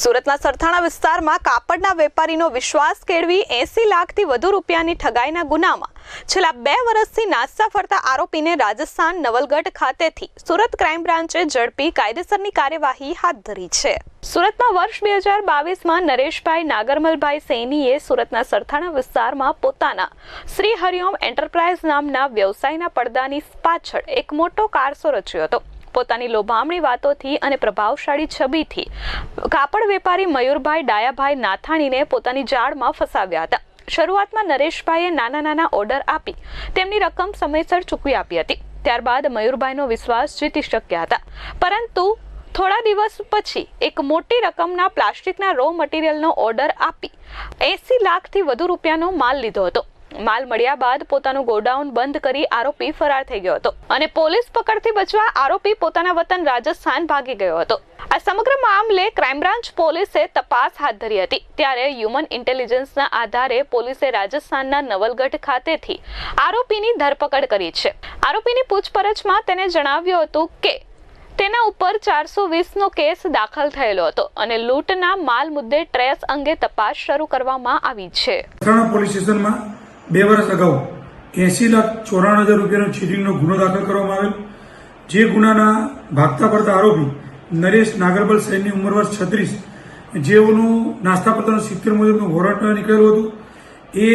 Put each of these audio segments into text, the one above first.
સુરતના સરથાણા વિસ્તારમાં કાપડના વેપારીનો વિશ્વાસ કેળવી 80 લાખથી વધુ રૂપિયાની ઠગાઈના ગુનામાં છેલ્લા 2 વર્ષથી નાસ્તા ફરતા આરોપીને રાજસ્થાન નવલગઢ ખાતેથી સુરત ક્રાઇમ બ્રાન્ચે ઝડપી કાયદેસરની કાર્યવાહી હાથ ધરી છે। સુરતમાં વર્ષ 2022માં નરેશભાઈ નાગરમલભાઈ સૈનીએ સુરતના સરથાણા વિસ્તારમાં પોતાના શ્રી હરિઓમ એન્ટરપ્રાઇઝ નામના વ્યવસાયના પડદાની પાછળ એક મોટો કારસો રચ્યો હતો। પોતાની લોભામણી વાતોથી અને પ્રભાવશાળી છબીથી કાપડ વેપારી મયુરભાઈ ડાયાભાઈ નાથાણીને પોતાની જાળમાં ફસાવ્યા હતા। શરૂઆતમાં નરેશભાઈએ નાના ઓર્ડર આપી તેમની રકમ સમયસર ચૂકવી આપી હતી। ત્યારબાદ મયુરભાઈનો વિશ્વાસ જીતી શક્યા હતા, પરંતુ થોડા દિવસ પછી એક મોટી રકમના પ્લાસ્ટિકના રો મટીરિયલનો ઓર્ડર આપી 80 લાખથી વધુ રૂપિયાનો માલ લીધો હતો। માલ મળ્યા બાદ પોતાનું ગોડાઉન બંધ કરી આરોપી ફરાર થઈ ગયો હતો અને પોલીસ પકડથી બચવા આરોપી પોતાના વતન રાજસ્થાન ભાગી ગયો હતો। આ સમગ્ર મામલે ક્રાઇમ બ્રાન્ચ પોલીસે તપાસ હાથ ધરી હતી। ત્યારે હ્યુમન ઇન્ટેલિજન્સના આધારે પોલીસે રાજસ્થાનના નવલગઢ ખાતેથી આરોપીની ધરપકડ કરી છે। આરોપીની પૂછપરછમાં તેને જણાવ્યું હતું કે તેના ઉપર 420નો કેસ દાખલ થયેલો હતો અને લૂંટના માલ મુદ્દે ટ્રેસ અંગે તપાસ શરૂ કરવામાં આવી છે। પોલીસ સ્ટેશનમાં 2 વર્ષ અગાઉ 80,94,000 રૂપિયાનો ચીટિંગનો ગુનો દાખલ કરવામાં આવેલ। જે ગુનાના ભાગતા પડતા આરોપી નરેશ નાગરબલ સૈનની ઉંમર વર્ષ 36, જેઓનું નાસ્તા પડતાનું 70 મુજબનું વોરંટ નીકળેલું હતું। એ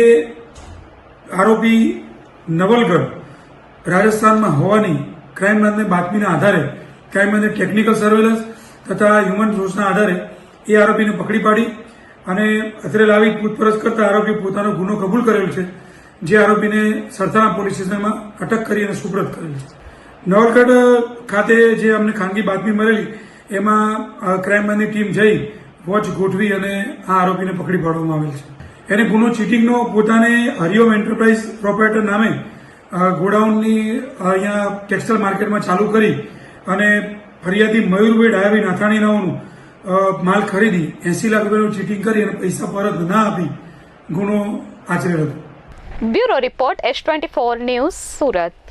આરોપી નવલગઢ રાજસ્થાનમાં હોવાની ક્રાઇમ બ્રાન્ચની બાતમીના આધારે ક્રાઇમ બ્રાન્ચે ટેકનિકલ સર્વેલન્સ તથા હ્યુમન સોર્સના આધારે એ આરોપીને પકડી પાડી અને અત્રે લાવી પૂછપરછ કરતા આરોપી પોતાનો ગુનો કબૂલ કરેલ છે। જે આરોપીને સરથાણા પોલીસ સ્ટેશનમાં અટક કરી અને સુપ્રત કરેલ છે। નવલગઢ ખાતે જે અમને ખાનગી બાતમી મળેલી એમાં ક્રાઇમ બ્રાન્ચની ટીમ જઈ વોચ ગોઠવી અને આ આરોપીને પકડી પાડવામાં આવેલ છે। એને ગુનો ચીટિંગનો પોતાને હરિઓમ એન્ટરપ્રાઇઝ પ્રોપરાઇટર નામે ગોડાઉનની અહીંયા ટેક્સટાઇલ માર્કેટમાં ચાલુ કરી અને ફરિયાદી મયુરભાઈ ડાયાભાઈ નાથાણીનાઓનું માલ ખરીદી 80 લાખ રૂપિયાનું ચીટિંગ કરી અને પૈસા પરત ના આપી ગુનો આચરેલ હતો। Bureau report S24 news Surat.